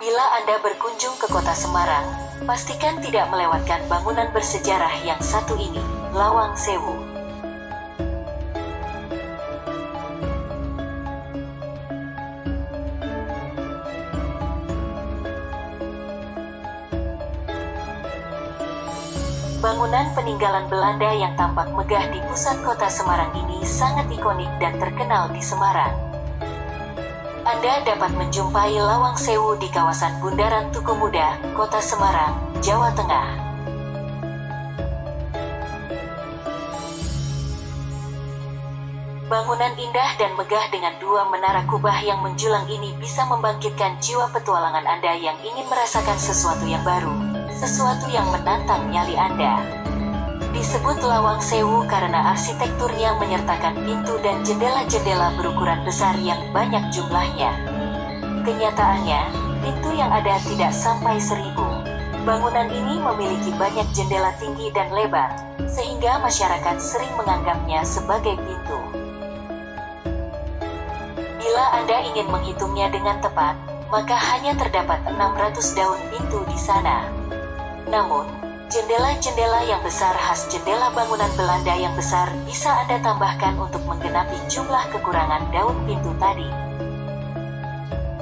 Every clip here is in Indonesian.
Bila Anda berkunjung ke kota Semarang, pastikan tidak melewatkan bangunan bersejarah yang satu ini, Lawang Sewu. Bangunan peninggalan Belanda yang tampak megah di pusat kota Semarang ini sangat ikonik dan terkenal di Semarang. Anda dapat menjumpai Lawang Sewu di kawasan Bundaran Tugu Muda, Kota Semarang, Jawa Tengah. Bangunan indah dan megah dengan dua menara kubah yang menjulang ini bisa membangkitkan jiwa petualangan Anda yang ingin merasakan sesuatu yang baru, sesuatu yang menantang nyali Anda. Disebut Lawang Sewu karena arsitekturnya menyertakan pintu dan jendela-jendela berukuran besar yang banyak jumlahnya. Kenyataannya, pintu yang ada tidak sampai 1000. Bangunan ini memiliki banyak jendela tinggi dan lebar, sehingga masyarakat sering menganggapnya sebagai pintu. Bila Anda ingin menghitungnya dengan tepat, maka hanya terdapat 600 daun pintu di sana. Namun, jendela-jendela yang besar khas jendela bangunan Belanda yang besar bisa Anda tambahkan untuk menggenapi jumlah kekurangan daun pintu tadi.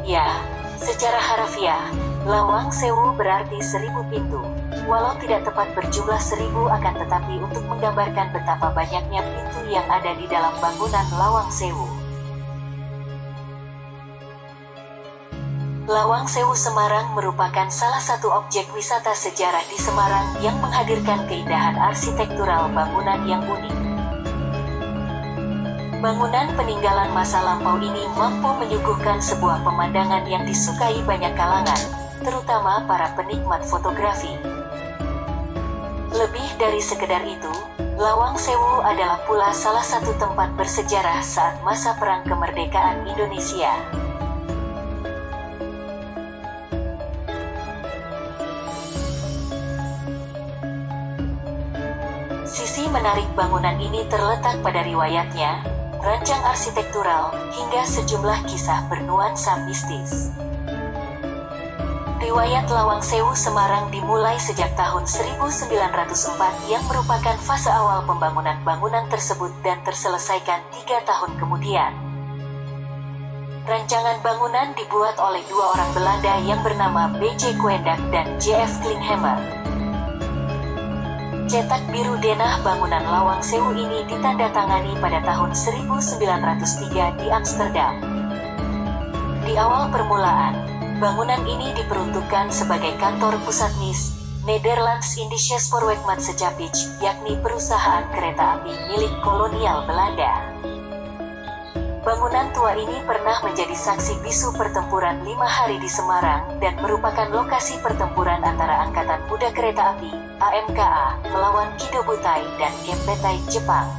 Ya, secara harafiah, Lawang Sewu berarti 1000 pintu. Walau tidak tepat berjumlah 1000 akan tetapi untuk menggambarkan betapa banyaknya pintu yang ada di dalam bangunan Lawang Sewu. Lawang Sewu Semarang merupakan salah satu objek wisata sejarah di Semarang yang menghadirkan keindahan arsitektural bangunan yang unik. Bangunan peninggalan masa lampau ini mampu menyuguhkan sebuah pemandangan yang disukai banyak kalangan, terutama para penikmat fotografi. Lebih dari sekedar itu, Lawang Sewu adalah pula salah satu tempat bersejarah saat masa Perang Kemerdekaan Indonesia. Sisi menarik bangunan ini terletak pada riwayatnya, rancang arsitektural, hingga sejumlah kisah bernuansa mistis. Riwayat Lawang Sewu Semarang dimulai sejak tahun 1904 yang merupakan fase awal pembangunan bangunan tersebut dan terselesaikan 3 tahun kemudian. Rancangan bangunan dibuat oleh dua orang Belanda yang bernama B.J. Kuendak dan J.F. Klinghammer. Cetak biru denah bangunan Lawang Sewu ini ditandatangani pada tahun 1903 di Amsterdam. Di awal permulaan, bangunan ini diperuntukkan sebagai kantor pusat NIS, Nederlands Indische Spoorwegmaatschappij, yakni perusahaan kereta api milik kolonial Belanda. Bangunan tua ini pernah menjadi saksi bisu pertempuran 5 hari di Semarang dan merupakan lokasi pertempuran antara Angkatan Muda Kereta Api (AMKA) melawan Kido Butai dan Kempeitai Jepang.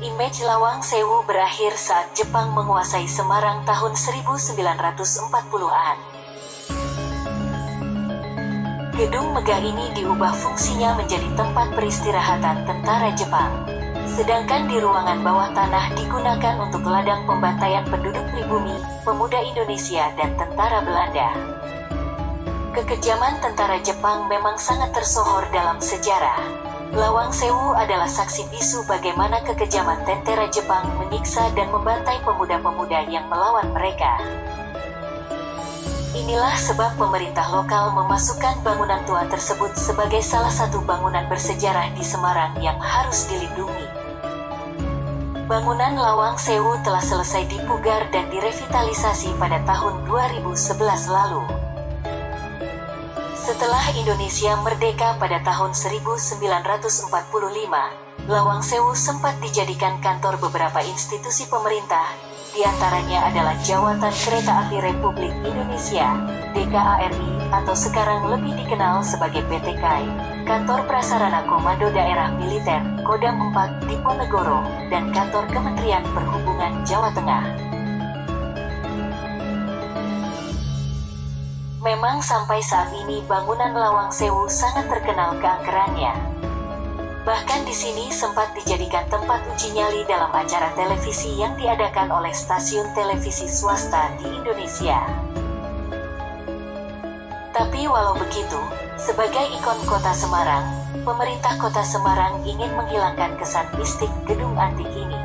Image Lawang Sewu berakhir saat Jepang menguasai Semarang tahun 1940-an. Gedung megah ini diubah fungsinya menjadi tempat peristirahatan tentara Jepang. Sedangkan di ruangan bawah tanah digunakan untuk ladang pembantaian penduduk pribumi, pemuda Indonesia dan tentara Belanda. Kekejaman tentara Jepang memang sangat tersohor dalam sejarah. Lawang Sewu adalah saksi bisu bagaimana kekejaman tentara Jepang menyiksa dan membantai pemuda-pemuda yang melawan mereka. Inilah sebab pemerintah lokal memasukkan bangunan tua tersebut sebagai salah satu bangunan bersejarah di Semarang yang harus dilindungi. Bangunan Lawang Sewu telah selesai dipugar dan direvitalisasi pada tahun 2011 lalu. Setelah Indonesia merdeka pada tahun 1945, Lawang Sewu sempat dijadikan kantor beberapa institusi pemerintah, di antaranya adalah Jawatan Kereta Api Republik Indonesia, DKARI, atau sekarang lebih dikenal sebagai PT KAI, Kantor Prasarana Komando Daerah Militer, Kodam 4 Diponegoro, dan Kantor Kementerian Perhubungan Jawa Tengah. Memang sampai saat ini bangunan Lawang Sewu sangat terkenal keangkerannya. Bahkan di sini sempat dijadikan tempat uji nyali dalam acara televisi yang diadakan oleh stasiun televisi swasta di Indonesia. Tapi walau begitu, sebagai ikon kota Semarang, pemerintah kota Semarang ingin menghilangkan kesan mistik gedung antik ini.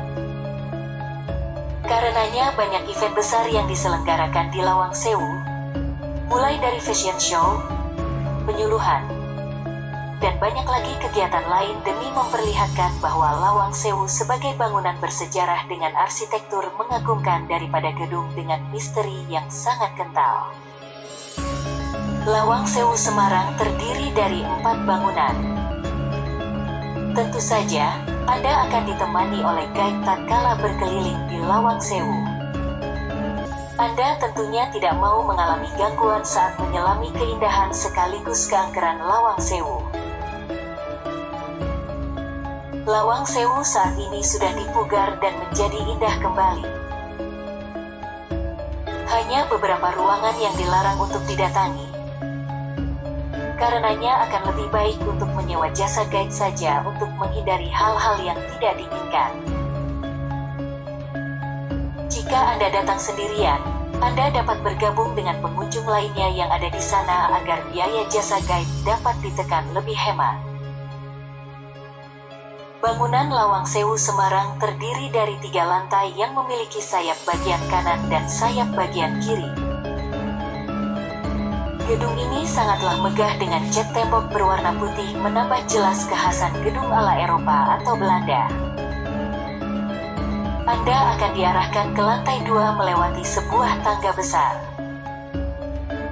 Karenanya banyak event besar yang diselenggarakan di Lawang Sewu, mulai dari fashion show, penyuluhan, dan banyak lagi kegiatan lain demi memperlihatkan bahwa Lawang Sewu sebagai bangunan bersejarah dengan arsitektur mengagumkan daripada gedung dengan misteri yang sangat kental. Lawang Sewu Semarang terdiri dari 4 bangunan. Tentu saja, Anda akan ditemani oleh guide tatkala berkeliling di Lawang Sewu. Anda tentunya tidak mau mengalami gangguan saat menyelami keindahan sekaligus keangkeran Lawang Sewu. Lawang Sewu saat ini sudah dipugar dan menjadi indah kembali. Hanya beberapa ruangan yang dilarang untuk didatangi. Karenanya akan lebih baik untuk menyewa jasa guide saja untuk menghindari hal-hal yang tidak diinginkan. Jika Anda datang sendirian, Anda dapat bergabung dengan pengunjung lainnya yang ada di sana agar biaya jasa guide dapat ditekan lebih hemat. Bangunan Lawang Sewu Semarang terdiri dari 3 lantai yang memiliki sayap bagian kanan dan sayap bagian kiri. Gedung ini sangatlah megah dengan cat tembok berwarna putih menambah jelas kekhasan gedung ala Eropa atau Belanda. Anda akan diarahkan ke lantai 2 melewati sebuah tangga besar.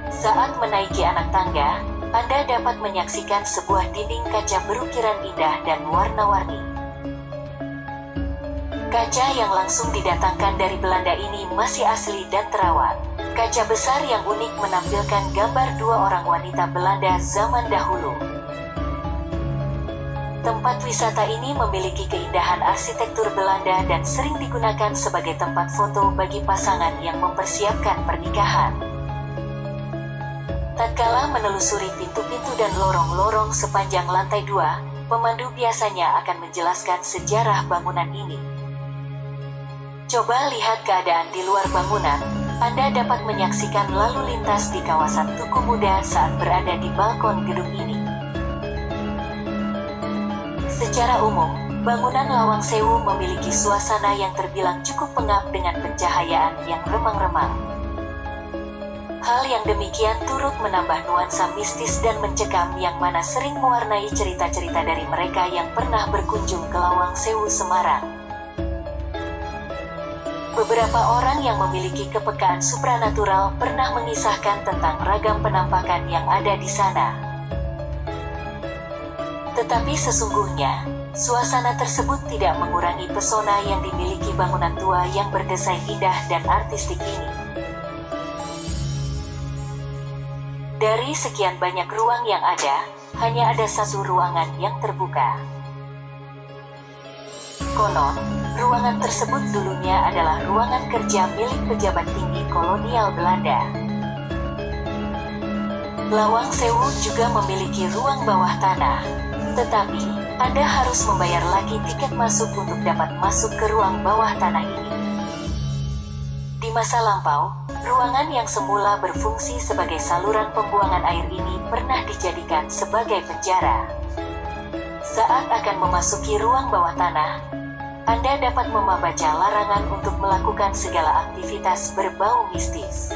Saat menaiki anak tangga, Anda dapat menyaksikan sebuah dinding kaca berukiran indah dan warna-warni. Kaca yang langsung didatangkan dari Belanda ini masih asli dan terawat. Kaca besar yang unik menampilkan gambar 2 orang wanita Belanda zaman dahulu. Tempat wisata ini memiliki keindahan arsitektur Belanda dan sering digunakan sebagai tempat foto bagi pasangan yang mempersiapkan pernikahan. Tatkala menelusuri pintu-pintu dan lorong-lorong sepanjang lantai 2, pemandu biasanya akan menjelaskan sejarah bangunan ini. Coba lihat keadaan di luar bangunan, Anda dapat menyaksikan lalu lintas di kawasan Tugu Muda saat berada di balkon gedung ini. Secara umum, bangunan Lawang Sewu memiliki suasana yang terbilang cukup pengap dengan pencahayaan yang remang-remang. Hal yang demikian turut menambah nuansa mistis dan mencekam yang mana sering mewarnai cerita-cerita dari mereka yang pernah berkunjung ke Lawang Sewu Semarang. Beberapa orang yang memiliki kepekaan supranatural pernah mengisahkan tentang ragam penampakan yang ada di sana. Tetapi sesungguhnya, suasana tersebut tidak mengurangi pesona yang dimiliki bangunan tua yang berdesain indah dan artistik ini. Dari sekian banyak ruang yang ada, hanya ada satu ruangan yang terbuka. Konon, ruangan tersebut dulunya adalah ruangan kerja milik pejabat tinggi kolonial Belanda. Lawang Sewu juga memiliki ruang bawah tanah, tetapi Anda harus membayar lagi tiket masuk untuk dapat masuk ke ruang bawah tanah ini. Di masa lampau, ruangan yang semula berfungsi sebagai saluran pembuangan air ini pernah dijadikan sebagai penjara. Saat akan memasuki ruang bawah tanah, Anda dapat membaca larangan untuk melakukan segala aktivitas berbau mistis.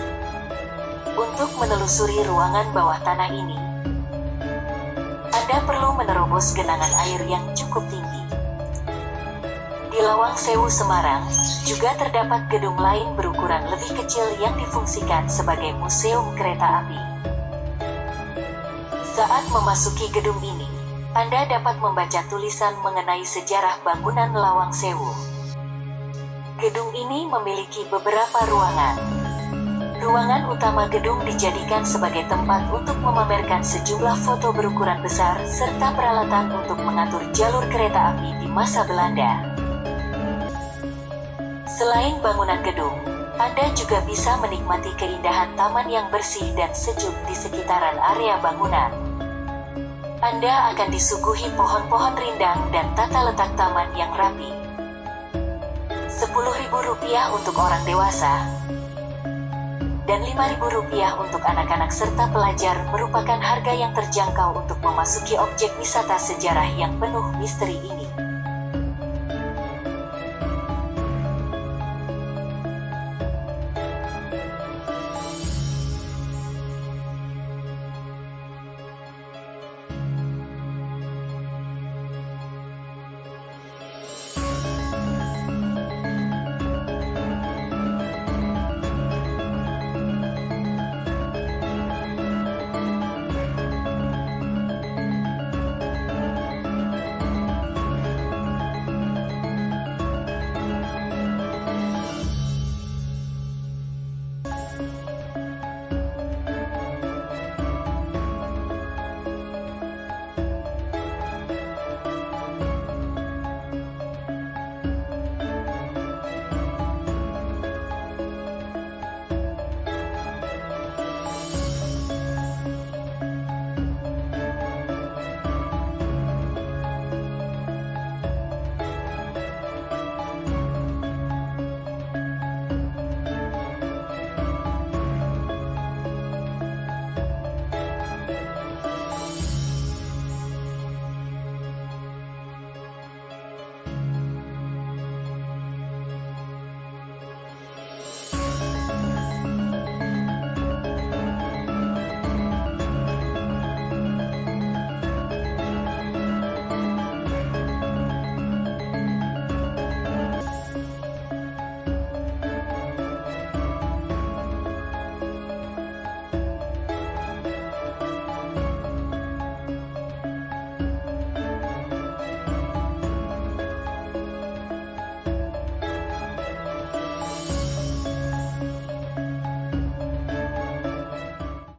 Untuk menelusuri ruangan bawah tanah ini, Anda perlu menerobos genangan air yang cukup tinggi. Di Lawang Sewu Semarang, juga terdapat gedung lain berukuran lebih kecil yang difungsikan sebagai museum kereta api. Saat memasuki gedung ini, Anda dapat membaca tulisan mengenai sejarah bangunan Lawang Sewu. Gedung ini memiliki beberapa ruangan. Ruangan utama gedung dijadikan sebagai tempat untuk memamerkan sejumlah foto berukuran besar serta peralatan untuk mengatur jalur kereta api di masa Belanda. Selain bangunan gedung, Anda juga bisa menikmati keindahan taman yang bersih dan sejuk di sekitaran area bangunan. Anda akan disuguhi pohon-pohon rindang dan tata letak taman yang rapi. Rp10.000 untuk orang dewasa dan Rp5.000 untuk anak-anak serta pelajar merupakan harga yang terjangkau untuk memasuki objek wisata sejarah yang penuh misteri ini.